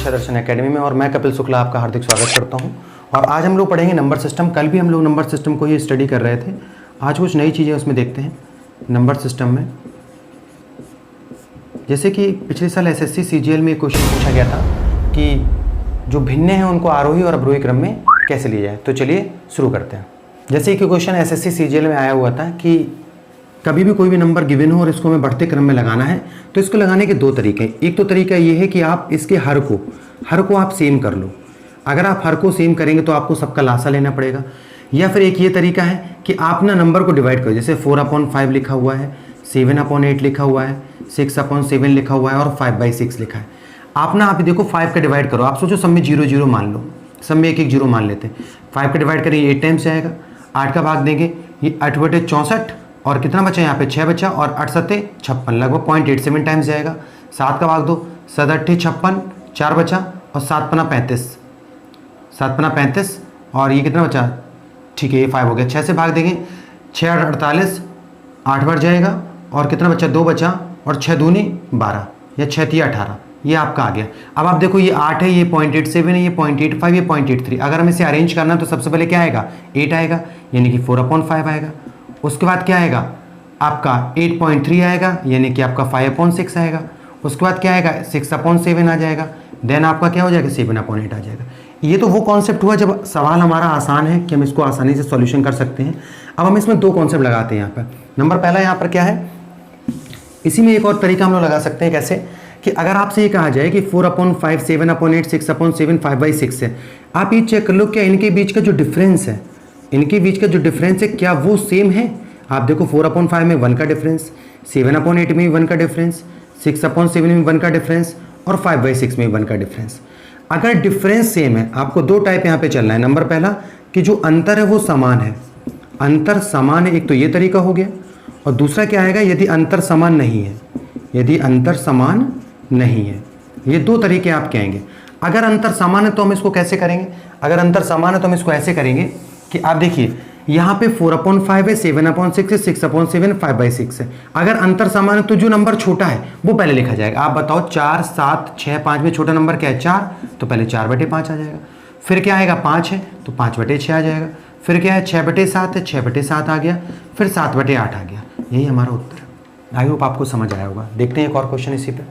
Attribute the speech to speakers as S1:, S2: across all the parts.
S1: शिक्षा दर्शन एकेडमी में और मैं कपिल शुक्ला आपका हार्दिक स्वागत करता हूं। और आज हम लोग पढ़ेंगे नंबर सिस्टम। कल भी हम लोग नंबर सिस्टम को ही स्टडी कर रहे थे, आज कुछ नई चीज़ें उसमें देखते हैं नंबर सिस्टम में। जैसे कि पिछले साल एसएससी सीजीएल में एक क्वेश्चन पूछा गया था कि जो भिन्न हैं उनको आरोही और अवरोही क्रम में कैसे लिया जाए। तो चलिए शुरू करते हैं। जैसे कि क्वेश्चन एसएससी सीजीएल में आया हुआ था कि कभी भी कोई भी नंबर गिवन हो और इसको हमें बढ़ते क्रम में लगाना है, तो इसको लगाने के दो तरीके हैं। एक तो तरीका ये है कि आप इसके हर को आप सेम कर लो। अगर आप हर को सेम करेंगे तो आपको सबका लासा लेना पड़ेगा। या फिर एक ये तरीका है कि आप ना नंबर को डिवाइड करो। जैसे 4/5 लिखा हुआ है, 7/8 लिखा हुआ है, 6/7 लिखा हुआ है और 5/6 लिखा है। आप ना आप देखो 5 का डिवाइड करो। आप सोचो सब में 0 0 मान लो, सब में 1 1 0 मान लेते हैं। 5 का डिवाइड करेंगे 8 टाइम्स आएगा। 8 का भाग देंगे ये 8/64 और कितना बचा यहाँ पे 6 बचा और 8 7 56 लगभग 0.87 टाइम्स जाएगा। 7 का भाग दो 7 8 56 4 बचा और 7 पना 35 7 पना 35 और ये कितना बचा, ठीक है ये 5 हो गया। 6 से भाग देंगे 6 8 48 8 बार जाएगा और कितना बचा 2 बचा और 6 दूनी 12 या 6 3 18 ये आपका आ गया। अब आप देखो ये 8 है, ये 0.87 है, ये 0.85, ये 0.83। अगर हमें इसे अरेंज करना है तो सबसे पहले क्या आएगा 8 आएगा, यानी कि 4/5 आएगा। उसके बाद क्या आएगा आपका 8.3 आएगा, यानी कि आपका 5/6 आएगा। उसके बाद क्या आएगा 6/7 आ जाएगा। देन आपका क्या हो जाएगा 7/8 आ जाएगा। ये तो वो कॉन्सेप्ट हुआ जब सवाल हमारा आसान है कि हम इसको आसानी से सॉल्यूशन कर सकते हैं। अब हम इसमें दो कॉन्सेप्ट लगाते हैं यहाँ पर। नंबर पहला यहाँ पर क्या है, इसी में एक और तरीका हम लोग लगा सकते हैं। कैसे कि अगर आपसे ये कहा जाए कि 4/5 7/8 6/7 5/6 है, आप ये चेक कर लो क्या इनके बीच का जो डिफरेंस है, इनके बीच का जो डिफरेंस है क्या वो सेम है। आप देखो 4/5 में 1 का डिफरेंस, 7/8 में 1 का डिफरेंस, 6/7 में 1 का डिफरेंस और 5/6 में 1 का डिफरेंस। अगर डिफरेंस सेम है, आपको दो टाइप यहाँ पे चलना है। नंबर पहला कि जो अंतर है वो समान है, अंतर समान है, एक तो ये तरीका हो गया। और दूसरा क्या आएगा यदि अंतर समान नहीं है, यदि अंतर समान नहीं है। ये दो तरीके आप कहेंगे। अगर अंतर समान है तो हम इसको कैसे करेंगे, अगर अंतर समान है तो हम इसको ऐसे करेंगे कि आप देखिए यहाँ पे 4/5 है, 7/6 है, 6/7 5/6 है। अगर अंतर समान है तो जो नंबर छोटा है वो पहले लिखा जाएगा। आप बताओ 4 7 6 5 में छोटा नंबर क्या है 4, तो पहले 4/5 आ जाएगा। फिर क्या आएगा 5 है तो 5/6 आ जाएगा। फिर क्या है 6/7 है, 6/7 आ गया। फिर 7/8 आ गया। यही हमारा उत्तर है। आई होप आपको समझ आया होगा। देखते हैं एक और क्वेश्चन इसी पे।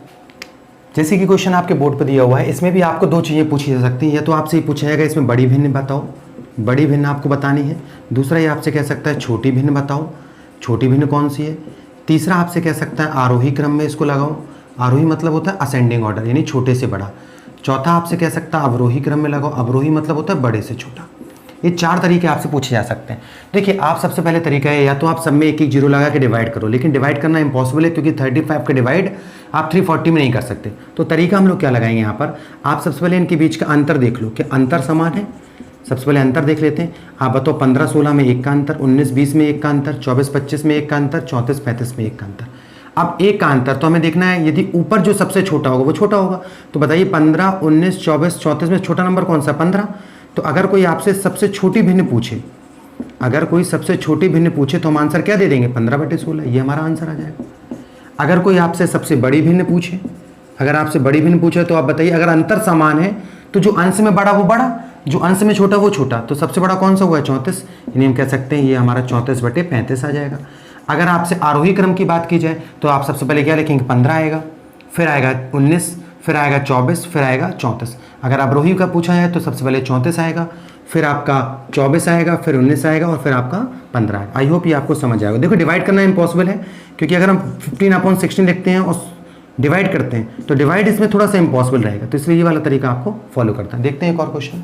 S1: जैसे कि क्वेश्चन आपके बोर्ड पर दिया हुआ है, इसमें भी आपको दो चीज़ें पूछी जा सकती हैं। या तो आपसे ये पूछा जाएगा इसमें बड़ी भिन्न बताओ, बड़ी भिन्न आपको बतानी है। दूसरा ये आपसे कह सकता है छोटी भिन्न बताओ, छोटी भिन्न कौन सी है। तीसरा आपसे कह सकता है आरोही क्रम में इसको लगाओ। आरोही मतलब होता है असेंडिंग ऑर्डर, यानी छोटे से बड़ा। चौथा आपसे कह सकता है अवरोही क्रम में लगाओ। अवरोही मतलब होता है बड़े से छोटा। ये 4 तरीके आपसे पूछे जा सकते हैं। देखिए आप सबसे पहले तरीका है या तो आप सब में 1 1 0 लगा के डिवाइड करो, लेकिन डिवाइड करना इम्पॉसिबल है क्योंकि 35 का डिवाइड आप 340 में नहीं कर सकते। तो तरीका हम लोग क्या लगाएंगे यहाँ पर, आप सबसे पहले इनके बीच का अंतर देख लो कि अंतर समान है। सबसे पहले अंतर देख लेते हैं। आप बताओ 15 16 में 1 का अंतर, 19 20 में 1 का अंतर, 24 25 में 1 का अंतर, 34 35 में 1 का अंतर। अब 1 का अंतर तो हमें देखना है यदि ऊपर जो सबसे छोटा होगा वो छोटा होगा। तो बताइए 15 19 24 34 में छोटा नंबर कौन सा 15। तो अगर कोई आपसे सबसे छोटी भिन्न पूछे, अगर कोई सबसे छोटी भिन्न पूछे तो हम आंसर क्या दे देंगे 15/16, ये हमारा आंसर आ जाएगा। अगर कोई आपसे सबसे बड़ी भिन्न पूछे, अगर आपसे बड़ी भिन्न पूछे तो आप बताइए अगर अंतर समान है तो जो अंश में बड़ा वो बड़ा, जो अंश में छोटा वो छोटा। तो सबसे बड़ा कौन सा हुआ है 34, यानी हम कह सकते हैं ये हमारा 34/35 आ जाएगा। अगर आपसे आरोही क्रम की बात की जाए तो आप सबसे पहले क्या लिखेंगे 15 आएगा, फिर आएगा 19, फिर आएगा 24, फिर आएगा 34। अगर अवरोही का पूछा जाए तो सबसे पहले 34 आएगा, फिर आपका 24 आएगा, फिर 19 आएगा और फिर आपका 15 आएगा। आई होप ये आपको समझ आएगा। देखो डिवाइड करना इम्पॉसिबल है क्योंकि अगर हम 15/16 लिखते हैं और डिवाइड करते हैं तो डिवाइड इसमें थोड़ा सा इम्पॉसिबल रहेगा, तो इसलिए ये वाला तरीका आपको फॉलो करता है। देखते हैं एक और क्वेश्चन,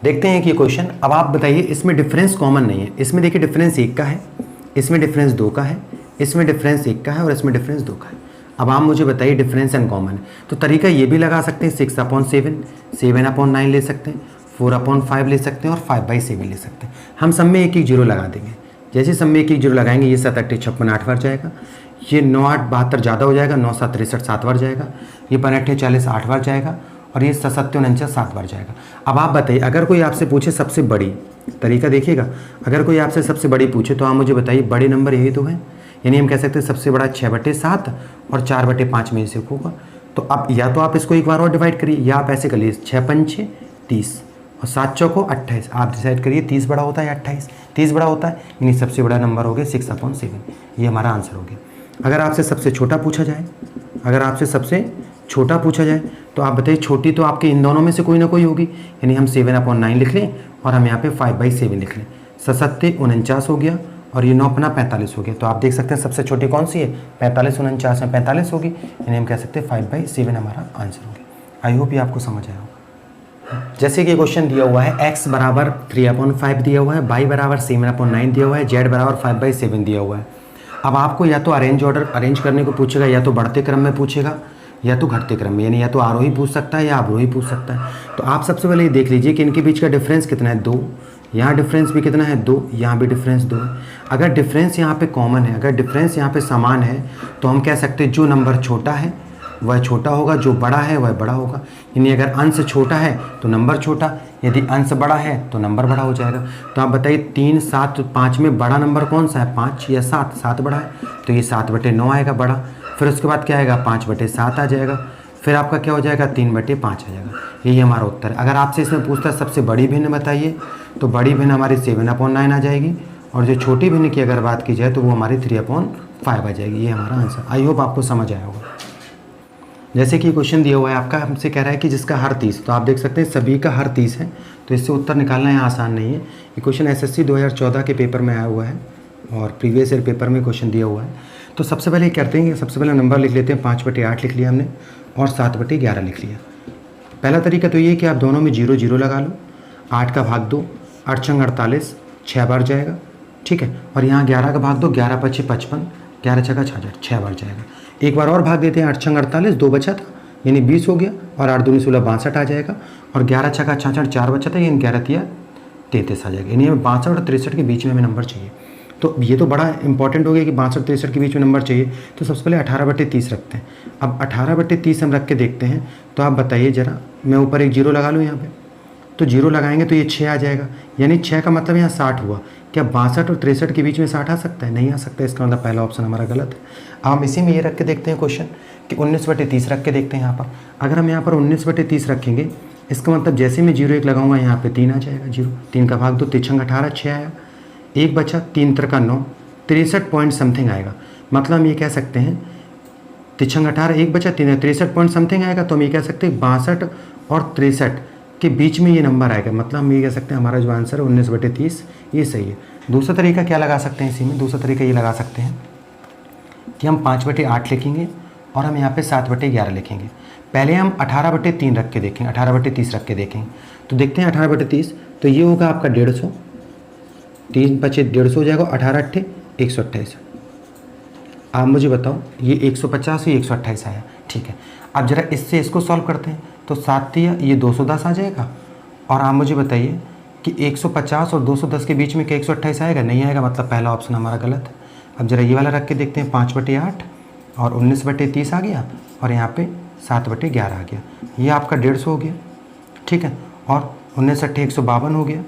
S1: देखते हैं कि ये क्वेश्चन। अब आप बताइए इसमें डिफरेंस कॉमन नहीं है। इसमें देखिए डिफरेंस 1 का है, इसमें डिफरेंस 2 का है, इसमें डिफरेंस 1 का है और इसमें डिफरेंस 2 का है। अब आप मुझे बताइए डिफरेंस एंड कॉमन है। तो तरीका ये भी लगा सकते हैं 6/7 7/9 ले सकते हैं, 4/5 ले सकते हैं और 5/7 ले सकते हैं। हम सब में 1 1 0 लगा देंगे। जैसे सब में 1 1 0 लगाएंगे ये 7 8 56 8 बार जाएगा, ये 9 8 72 ज़्यादा हो जाएगा, 9 7 63 7 बार जाएगा, ये 5 8 40 8 बार जाएगा और ये 7 7 49 7 बार जाएगा। अब आप बताइए अगर कोई आपसे पूछे सबसे बड़ी, तरीका देखिएगा, अगर कोई आपसे सबसे बड़ी पूछे तो आप मुझे बताइए बड़े नंबर यही तो है, यानी हम कह सकते हैं सबसे बड़ा 6/7 और 4/5 में से होगा। तो अब या तो आप इसको एक बार और डिवाइड करिए, या आप ऐसे कर लीजिए 6 पंचे 30 और 7 चौको 28। आप डिसाइड करिए 30 बड़ा होता है या 28। 30 बड़ा होता है, यानी सबसे बड़ा नंबर हो गया 6/7। ये हमारा आंसर हो गया। अगर आपसे सबसे छोटा पूछा जाए, तो आप बताइए छोटी तो आपके इन दोनों में से कोई ना कोई होगी, यानी हम 7/9 लिख लें और हम यहाँ पे 5/7 लिख लें। 7 49 हो गया और ये 9 अपना 45 हो गया। तो आप देख सकते हैं सबसे छोटी कौन सी है, 45 49 में 45 होगी, यानी हम कह सकते हैं 5/7 हमारा आंसर हो गया। आई होप ये आपको समझ आया होगा। जैसे कि क्वेश्चन दिया हुआ है x बराबर 3/5 दिया हुआ है, y बराबर 7/9 दिया हुआ है, z बराबर 5/7 दिया हुआ है। अब आपको या तो अरेंज करने को पूछेगा, या तो बढ़ते क्रम में पूछेगा या तो घटते क्रम में, यानी या तो आरोही पूछ सकता है या अवरोही पूछ सकता है। तो आप सबसे पहले ये देख लीजिए कि इनके बीच का डिफरेंस कितना है, 2। यहाँ डिफरेंस भी कितना है, 2। यहाँ भी डिफरेंस 2 है। अगर डिफरेंस यहाँ पे कॉमन है, अगर डिफरेंस यहाँ पे समान है, तो हम कह सकते हैं जो नंबर छोटा है वह छोटा होगा, जो बड़ा है वह बड़ा होगा। यानी अगर अंश छोटा है तो नंबर छोटा, यदि अंश बड़ा है तो नंबर बड़ा हो जाएगा। तो आप बताइए 3 7 5 में बड़ा नंबर कौन सा है, 5 या 7? 7 बड़ा है, तो ये 7/9 आएगा बड़ा। फिर उसके बाद क्या आएगा, 5/7 आ जाएगा। फिर आपका क्या हो जाएगा, 3/5 आ जाएगा। यही हमारा उत्तर है। अगर आपसे इसमें पूछता है सबसे बड़ी भिन्न बताइए, तो बड़ी भिन्न हमारी 7/9 आ जाएगी, और जो छोटी भिन्न की अगर बात की जाए तो वो हमारी 3/5 आ जाएगी। ये हमारा आंसर। आई होप आपको समझ आया होगा। जैसे कि क्वेश्चन दिया हुआ है आपका, हमसे कह रहा है कि जिसका हर 30, तो आप देख सकते हैं सभी का हर 30 है, तो इससे उत्तर निकालना यहाँ आसान नहीं है। ये क्वेश्चन SSC 2014 के पेपर में आया हुआ है और प्रीवियस ईयर पेपर में क्वेश्चन दिया हुआ है। तो सबसे पहले करते हैं कि सबसे पहले नंबर लिख लेते हैं, 5/8 लिख लिया हमने और 7/11 लिख लिया। पहला तरीका तो ये कि आप दोनों में 0 0 लगा लो, 8 का भाग दो, 8 छंग 48, 6 बार जाएगा, ठीक है। और यहाँ 11 का भाग दो, 11 पचे 55, 11 छक्का 66, 6 बार जाएगा। एक बार और भाग देते हैं, 8 छंग 48, 2 बचा था यानी 20 हो गया, और 8 दूनी 16 62 आ जाएगा, और 11 छक्का 66, 4 बचा था यानी 11 तिया 33 आ जाएगा। यानी हमें 62 और 63 के बीच में हमें नंबर चाहिए। तो ये तो बड़ा इंपॉर्टेंट हो गया कि 62 63 के बीच में नंबर चाहिए। तो सबसे पहले 18/30 रखते हैं। अब 18/30 हम रख के देखते हैं, तो आप बताइए ज़रा, मैं ऊपर एक 0 लगा लूँ यहाँ पे, तो 0 लगाएंगे तो ये 6 आ जाएगा, यानी 6 का मतलब यहाँ 60 हुआ। क्या 62 और 63 के बीच में 60 आ सकता है? नहीं आ सकता। इसका मतलब पहला ऑप्शन हमारा गलत है। अब हम इसी में ये रख के देखते हैं क्वेश्चन कि 19/30 रख के देखते हैं यहाँ पर। अगर हम यहाँ पर 19/30 रखेंगे, इसका मतलब जैसे मैं 0 1 लगाऊंगा यहाँ पे 3 आ जाएगा। 0 3 का भाग दो, 3 18, 6 आया, 1 बचा, 3 3 9, 63 पॉइंट समथिंग आएगा। मतलब हम ये कह सकते हैं 3 18, 1 बचा, 63 पॉइंट समथिंग आएगा। तो हम ये कह सकते हैं 62 और 63 के बीच में ये नंबर आएगा। मतलब हम ये कह सकते हैं हमारा जो आंसर है 19/30 ये सही है। दूसरा तरीका क्या लगा सकते हैं इसी में, दूसरा तरीका ये लगा सकते हैं कि हम 5/8 लिखेंगे और हम यहाँ पे 7/11 लिखेंगे। पहले हम 18/3 रख के देखेंगे, 18/30 रख के देखेंगे। तो देखते हैं 18/30, तो ये होगा आपका 150, 3 5 150 हो जाएगा, 18 8 128। आप मुझे बताओ ये 150 या 128 आया, ठीक है। अब जरा इससे इसको सॉल्व करते हैं, तो 7 तिया ये 210 आ जाएगा। और आप मुझे बताइए कि 150 और 210 के बीच में क्या 128 आएगा? नहीं आएगा। मतलब पहला ऑप्शन हमारा गलत है। अब जरा ये वाला रख के देखते हैं, 5/8 और 19/30 आ गया, और यहाँ पे 7/11 आ गया। ये आपका 150 हो गया, ठीक है, और 19 8 152 हो गया,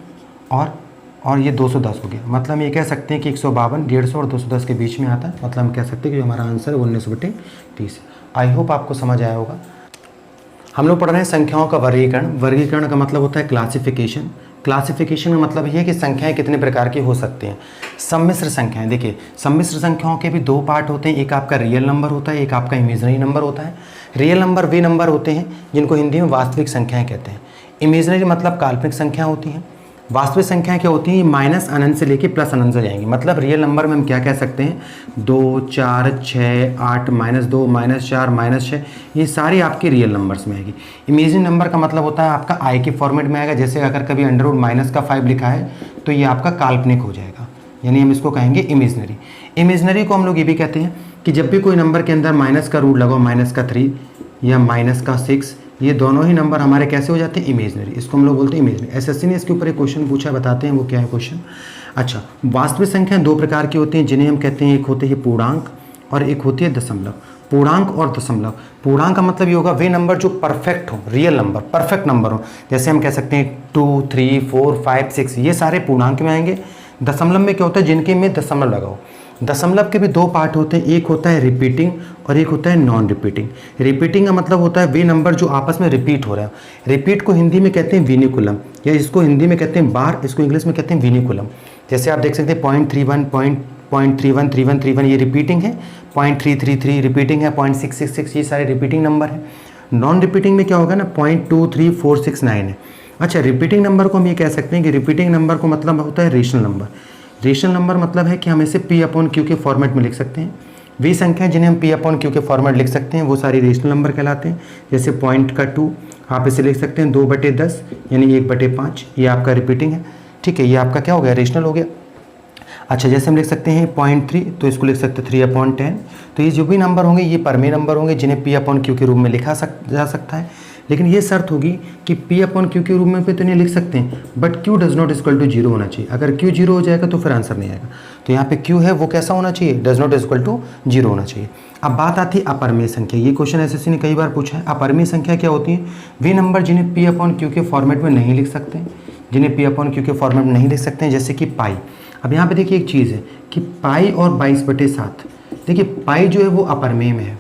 S1: और ये 210 हो गया। मतलब हम ये कह सकते हैं कि 152, 150 और 210 के बीच में आता है। मतलब हम कह सकते हैं कि हमारा आंसर 19/30। आई होप आपको समझ आया होगा। हम लोग पढ़ रहे हैं संख्याओं का वर्गीकरण। वर्गीकरण का मतलब होता है क्लासिफिकेशन। क्लासिफिकेशन का मतलब ये है कि संख्याएं कितने प्रकार की हो सकती हैं। सम्मिश्र संख्याएं, देखिए सम्मिश्र संख्याओं के भी 2 पार्ट होते हैं, एक आपका रियल नंबर होता है, एक आपका इमेजिनरी नंबर होता है। रियल नंबर वे नंबर होते हैं जिनको हिंदी में वास्तविक संख्याएं कहते हैं। इमेजिनरी मतलब काल्पनिक संख्या होती हैं। वास्तविक संख्याएं क्या होती हैं? माइनस अनंत से लेके प्लस अनंत से जाएंगी। मतलब रियल नंबर में हम क्या कह सकते हैं, 2 4 6 8 -2 -4 -6, ये सारी आपकी रियल नंबर्स में आएगी। इमेजिनरी नंबर का मतलब होता है आपका आई के फॉर्मेट में आएगा। जैसे अगर कभी √-5 लिखा है तो ये आपका काल्पनिक हो जाएगा, यानी हम इसको कहेंगे इमेजिनरी। इमेजिनरी को हम लोग ये भी कहते हैं कि जब भी कोई नंबर के अंदर माइनस का रूट लगाओ, -3 या -6, ये दोनों ही नंबर हमारे कैसे हो जाते हैं? इमेजिनरी। इसको हम लोग बोलते हैं इमेजिनरी। एसएससी ने इसके ऊपर एक क्वेश्चन पूछा, बताते हैं वो क्या है क्वेश्चन। अच्छा, वास्तविक संख्या 2 प्रकार की होती हैं जिन्हें हम कहते हैं, एक होते हैं पूर्णांक और एक होती है दशमलव। पूर्णांक और दशमलव। पूर्णांक का मतलब ये होगा वे नंबर जो परफेक्ट हो, रियल नंबर, परफेक्ट नंबर हो। जैसे हम कह सकते हैं 2 3 4 5 6, ये सारे पूर्णांक में आएंगे। दशमलव में क्या होता है? जिनके में दशमलव लगाओ। दशमलव के भी दो पार्ट होते हैं, एक होता है रिपीटिंग और एक होता है नॉन रिपीटिंग। रिपीटिंग का मतलब होता है वे नंबर जो आपस में रिपीट हो रहे हैं। रिपीट को हिंदी में कहते हैं विनिकुलम, या इसको हिंदी में कहते हैं बार, इसको इंग्लिश में कहते हैं विनिकुलम। जैसे आप देख सकते हैं 0.31, 0.31, 31, ये रिपीटिंग है। 0.333 रिपीटिंग है। 0.666 ये सारे रिपीटिंग नंबर है। नॉन रिपीटिंग में क्या होगा ना 0.23469 है। अच्छा, रिपीटिंग नंबर को हम ये कह सकते हैं कि रिपीटिंग नंबर को मतलब होता है रेशनल नंबर। रेशनल नंबर मतलब है कि हम इसे P/Q के फॉर्मेट में लिख सकते हैं। वे संख्या जिन्हें हम P/Q के फॉर्मेट लिख सकते हैं वो सारी रेशनल नंबर कहलाते हैं। जैसे 0.2 आप इसे लिख सकते हैं 2/10 यानी 1/5, ये आपका रिपीटिंग है। ठीक है, ये आपका क्या हो गया, रेशनल हो गया। अच्छा, जैसे हम लिख सकते हैं 0.3 तो इसको लिख सकते हैं 3/10। तो ये जो भी नंबर होंगे ये परमे नंबर होंगे जिन्हें P/Q के रूप में लिखा जा सकता है। लेकिन ये शर्त होगी कि P/Q के रूप में तो नहीं लिख सकते हैं, but Q does not equal to 0 होना चाहिए। अगर Q 0 हो जाएगा तो फिर आंसर नहीं आएगा। तो यहाँ पे Q है वो कैसा होना चाहिए, डज नॉट इक्वल टू 0 होना चाहिए। अब बात आती है अपरिमेय संख्या। ये क्वेश्चन एसएससी ने कई बार पूछा है। अपरिमेय संख्या क्या होती है, वे नंबर जिन्हें P/Q के फॉर्मेट में नहीं लिख सकते, जिन्हें P/Q के फॉर्मेट में नहीं लिख सकते हैं, जैसे कि पाई। अब यहाँ पे देखिए एक चीज़ है कि पाई और 22/7, देखिए पाई जो है वो अपरिमेय में है,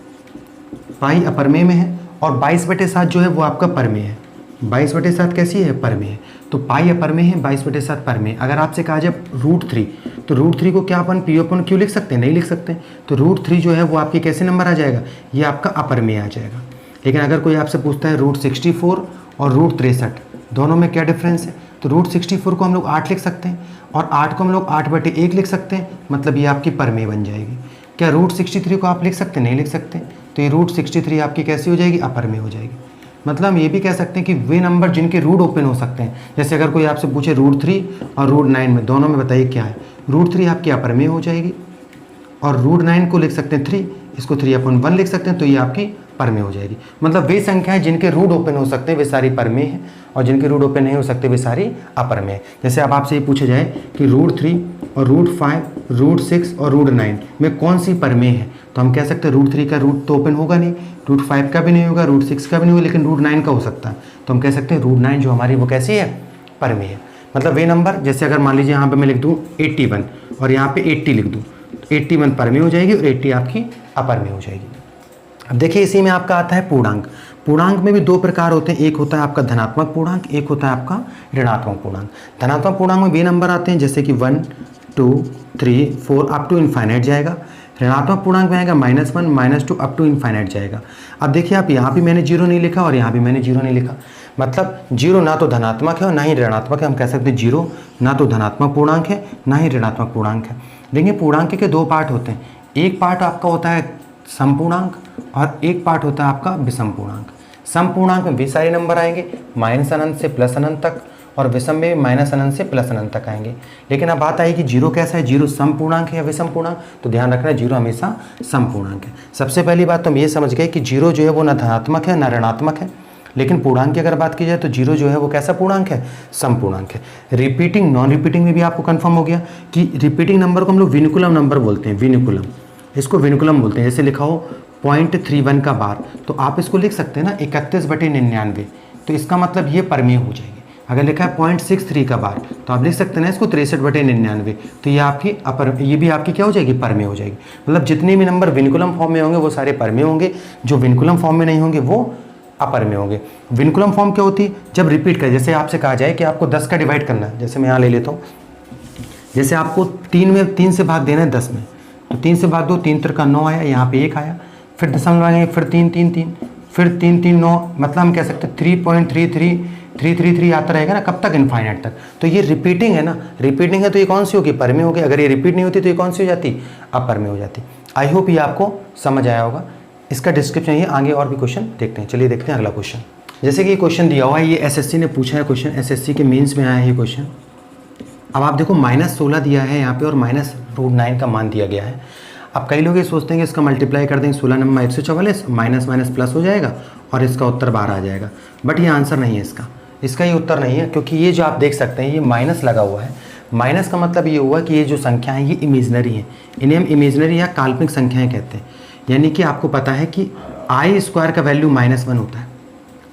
S1: पाई अपरिमेय में है, और 22/7 जो है वो आपका परमेय है। 22/7 कैसी है, परमेय है। तो पाई अपरिमेय है, 22/7 परमेय। अगर आपसे कहा जाए √3 तो √3 को क्या अपन P/Q लिख सकते हैं, नहीं लिख सकते। तो √3 जो है वो आपके कैसे नंबर आ जाएगा, ये आपका अपरिमेय आ जाएगा। लेकिन अगर कोई आपसे पूछता है √64 और √63 दोनों में क्या डिफरेंस है, तो √64 को हम लोग 8 लिख सकते हैं और 8 को हम लोग 8/1 लिख सकते हैं, मतलब ये आपकी परमेय बन जाएगी। क्या √63 को आप लिख सकते हैं, नहीं लिख सकते। तो ये √63 आपकी कैसी हो जाएगी, अपरमेय हो जाएगी। मतलब हम ये भी कह सकते हैं कि वे नंबर जिनके रूट ओपन हो सकते हैं, जैसे अगर कोई आपसे पूछे √3 और √9 में दोनों में बताइए क्या है, √3 आपकी अपरमेय हो जाएगी और √9 को लिख सकते हैं 3, इसको 3/1 लिख सकते हैं, तो ये आपकी परमेय हो जाएगी। मतलब वे संख्याएं जिनके रूट ओपन हो सकते हैं वे सारी परमेय हैं और जिनके रूट ओपन नहीं हो सकते वे सारी अपरमेय। जैसे अब आपसे ये पूछा जाए कि √3 और √5, √6 और √9 में कौन सी परमेय है, तो हम कह सकते हैं √3 का रूट तो ओपन होगा नहीं, √5 का भी नहीं होगा, √6 का भी नहीं होगा, लेकिन √9 का हो सकता है। तो हम कह सकते हैं √9 जो हमारी वो कैसी है, परमेय है। मतलब वे नंबर, जैसे अगर मान लीजिए यहाँ पे मैं लिख दूँ 81 और यहाँ पे 80 लिख दूँ, तो 81 परमेय हो जाएगी और 80 आपकी अपरमेय हो जाएगी। अब देखिए इसी में आपका आता है पूर्णांक। पूर्णांक में भी दो प्रकार होते हैं, एक होता है आपका धनात्मक पूर्णांक, एक होता है आपका ऋणात्मक पूर्णांक। धनात्मक पूर्णांक में वे नंबर आते हैं जैसे कि 1, 2, 3, 4 अप टू इनफाइनाइट जाएगा। ऋणात्मक पूर्णांक में आएगा -1, -2 अप टू इनफाइनाइट जाएगा। अब देखिए आप यहाँ भी मैंने 0 नहीं लिखा और यहाँ भी मैंने 0 नहीं लिखा, मतलब 0 ना तो धनात्मक है और ना ही ऋणात्मक है। हम कह सकते हैं 0 ना तो धनात्मक पूर्णांक है ना ही ऋणात्मक पूर्णांक है। देखिए पूर्णांक के दो पार्ट होते हैं, एक पार्ट आपका होता है समपूर्णांक और एक पार्ट होता है आपका विषम पूर्णांक। समपूर्णांक में वे सारे नंबर आएंगे -अनंत से +अनंत तक, और विषम में -अनंत से +अनंत तक आएंगे। लेकिन अब बात आई कि 0 कैसा है, 0 समपूर्णांक है या विषम पूर्णांक, तो ध्यान रखना 0 हमेशा समपूर्णांक है। सबसे पहली बात तो हम ये समझ गए कि 0 जो है वो ना धनात्मक है ना ऋणात्मक है। लेकिन पूर्णांक की अगर बात की जाए तो 0 जो है वो कैसा पूर्णांक है, समपूर्णांक है। रिपीटिंग नॉन रिपीटिंग में भी आपको कंफर्म हो गया कि रिपीटिंग नंबर को हम लोग विनिकुलम नंबर बोलते हैं, विनिकुलम, इसको विनिकुलम बोलते हैं। जैसे लिखा हो 0.31 का बार, तो आप इसको लिख सकते हैं ना 31/99, तो इसका मतलब ये परमेय हो जाएगी। अगर लिखा है 0.63 का बार, तो आप लिख सकते हैं ना इसको 63/99, तो ये आपकी ये भी आपकी क्या हो जाएगी, परमेय हो जाएगी। मतलब जितने भी नंबर विनिकुलम फॉर्म में होंगे वो सारे परमेय होंगे, जो विनिकुलम फॉर्म में नहीं होंगे वो अपरमेय होंगे। विनिकुलम फॉर्म क्या होती है, जब रिपीट करें, जैसे आपसे कहा जाए कि आपको 10 का डिवाइड करना है, जैसे मैं यहाँ ले लेता हूँ, जैसे आपको 3 से भाग देना है 10 में, तो 3 से भाग दो, 3 3 का 9 आया, यहाँ पे 1 आया, फिर दशमलव आएंगे, फिर 3 3 3, फिर 3 3 9, मतलब हम कह सकते हैं 3.33333 आता रहेगा ना, कब तक, इनफाइनाइट तक। तो ये रिपीटिंग है ना, रिपीटिंग है तो ये कौन सी होगी, परमेय होगी। अगर ये रिपीट नहीं होती तो ये कौन सी हो जाती, अपरमेय हो जाती। आई होप ये आपको समझ आया होगा। इसका डिस्क्रिप्शन ये, आगे और भी क्वेश्चन देखते हैं। चलिए देखते हैं अगला क्वेश्चन। जैसे कि ये क्वेश्चन दिया हुआ है, ये एसएससी ने पूछा है क्वेश्चन, एसएससी के मेंस में आया है ये क्वेश्चन। अब आप देखो -16 दिया है यहाँ पे और -√9 का मान दिया गया है। अब कई लोग ये सोचते हैं कि इसका मल्टीप्लाई कर देंगे 16 नंबर 144, माइनस माइनस प्लस हो जाएगा और इसका उत्तर 12 आ जाएगा। बट ये आंसर नहीं है इसका ये उत्तर नहीं है, क्योंकि ये जो आप देख सकते हैं ये माइनस लगा हुआ है। माइनस का मतलब ये हुआ कि ये जो संख्या है ये इमेजनरी है, इन्हें हम इमेजनरी या काल्पनिक संख्याएं कहते हैं। यानी कि आपको पता है कि i² का वैल्यू -1 होता है,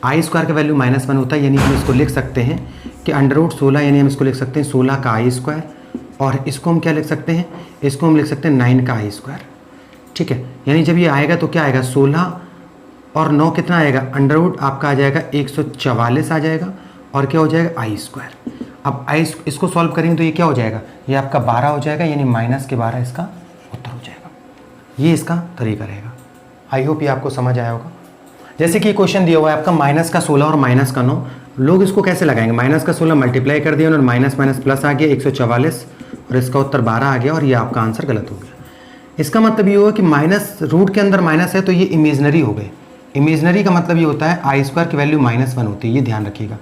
S1: i² का वैल्यू -1 होता है, यानी हम इसको लिख सकते हैं कि √16, यानी हम इसको लिख सकते हैं 16 का i² और इसको हम क्या लिख सकते हैं, इसको हम लिख सकते हैं 9 का i²। ठीक है, यानी जब ये आएगा तो क्या आएगा 16 और 9 कितना आएगा, अंडरवुड आपका आ जाएगा 144 आ जाएगा और क्या हो जाएगा i²। अब इसको सॉल्व करेंगे तो ये क्या हो जाएगा, ये आपका 12 हो जाएगा, यानी -12 इसका उत्तर हो जाएगा। ये इसका तरीका रहेगा। आई होप ये आपको समझ आया होगा। जैसे कि क्वेश्चन दिया हुआ है आपका -16 और -9, लोग इसको कैसे लगाएंगे, -16 मल्टीप्लाई कर दिया उन्होंने, माइनस माइनस प्लस आ गया 144 और इसका उत्तर 12 आ गया और ये आपका आंसर गलत हो गया। इसका मतलब ये हुआ कि माइनस रूट के अंदर माइनस है तो ये इमेजनरी हो गए। इमेजनरी का मतलब ये होता है i² की वैल्यू -1 होती है, ये ध्यान रखिएगा।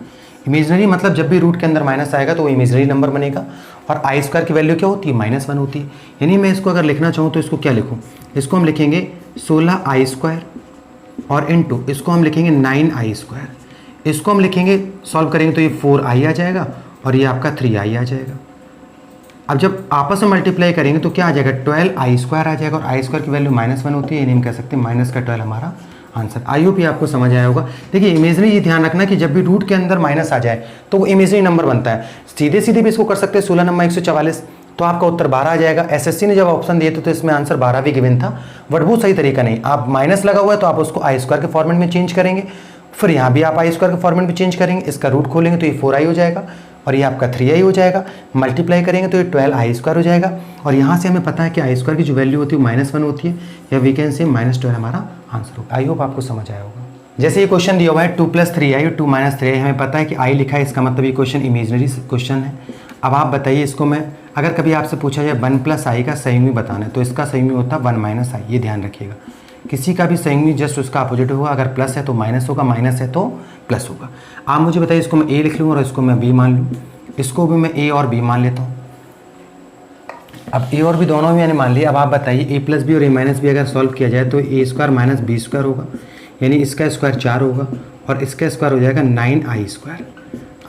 S1: इमेजनरी मतलब जब भी रूट के अंदर माइनस आएगा तो वो इमेजनरी नंबर बनेगा और i² की वैल्यू क्या होती है, -1 होती है। यानी मैं इसको अगर लिखना चाहूँ तो इसको क्या लिखूँ, इसको हम लिखेंगे 16i² और इनटू इसको हम लिखेंगे 9i²। इसको हम लिखेंगे, सॉल्व करेंगे तो ये 4i आ जाएगा और ये आपका 3i आ जाएगा। अब जब आपस में मल्टीप्लाई करेंगे तो क्या आ जाएगा, 12i² आ जाएगा और i² की वैल्यू -1 होती है, यानी हम कह सकते हैं -12 हमारा आंसर। आई होप ये आपको समझ आया होगा। देखिए इमेजनरी ये ध्यान रखना कि जब भी रूट के अंदर माइनस आ जाए तो वो इमेजनरी नंबर बनता है। सीधे सीधे भी इसको कर सकते हैं, 16 नंबर 144 तो आपका उत्तर 12 आ जाएगा। एसएससी ने जब ऑप्शन दिए थे तो इसमें आंसर 12 भी गिवन था, बट वो सही तरीका नहीं। आप माइनस लगा हुआ है तो आप उसको i² के फॉर्मेट में चेंज करेंगे, फिर यहाँ भी आप i² के फॉर्मेट में चेंज करेंगे, इसका रूट खोलेंगे तो ये 4i हो जाएगा और ये आपका 3i हो जाएगा। मल्टीप्लाई करेंगे तो ये 12i² हो जाएगा और यहाँ से हमें पता है कि i² की जो वैल्यू होती है -1 होती है, या वी कैन से -12 हमारा आंसर होगा। आई होप आपको समझ आया होगा। जैसे ये क्वेश्चन दिया हुआ है 2 + 3i और 2 - 3i, हमें पता है कि i लिखा है, इसका मतलब ये क्वेश्चन इमेजनरी क्वेश्चन है। अब आप बताइए इसको, मैं अगर कभी आपसे पूछा जाए 1 + i का संयुग्मी बताना है तो इसका संयुग्मी होता है 1 - i। ये ध्यान रखिएगा, किसी का भी संयुग्मी जस्ट उसका अपोजिट होगा, अगर प्लस है तो माइनस होगा, माइनस है तो प्लस होगा। आप मुझे बताइए इसको मैं a लिख लूँ और इसको मैं b मान लूँ, इसको भी मैं a और b मान लेता हूँ। अब a और b दोनों भी मैंने मान लिया। अब आप बताइए a + b और a - b अगर सॉल्व किया जाए तो a² - b² होगा, यानी इसका स्क्वायर 4 होगा और इसका स्क्वायर हो जाएगा 9i²।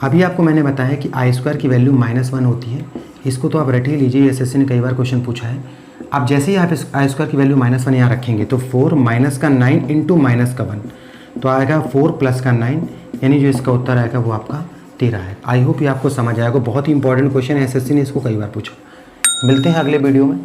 S1: अभी आपको मैंने बताया कि i² की वैल्यू -1 होती है, इसको तो आप रट ही लीजिए, एसएससी ने कई बार क्वेश्चन पूछा है। अब जैसे ही आप इस i² की वैल्यू -1 यहाँ रखेंगे तो 4 - का 9 इंटू -1 तो आएगा 4 + का 9, यानी जो इसका उत्तर आएगा वो आपका 13 है। आई होप ये आपको समझ आएगा। बहुत ही इंपॉर्टेंट क्वेश्चन है, एसएससी ने इसको कई बार पूछा। मिलते हैं अगले वीडियो में।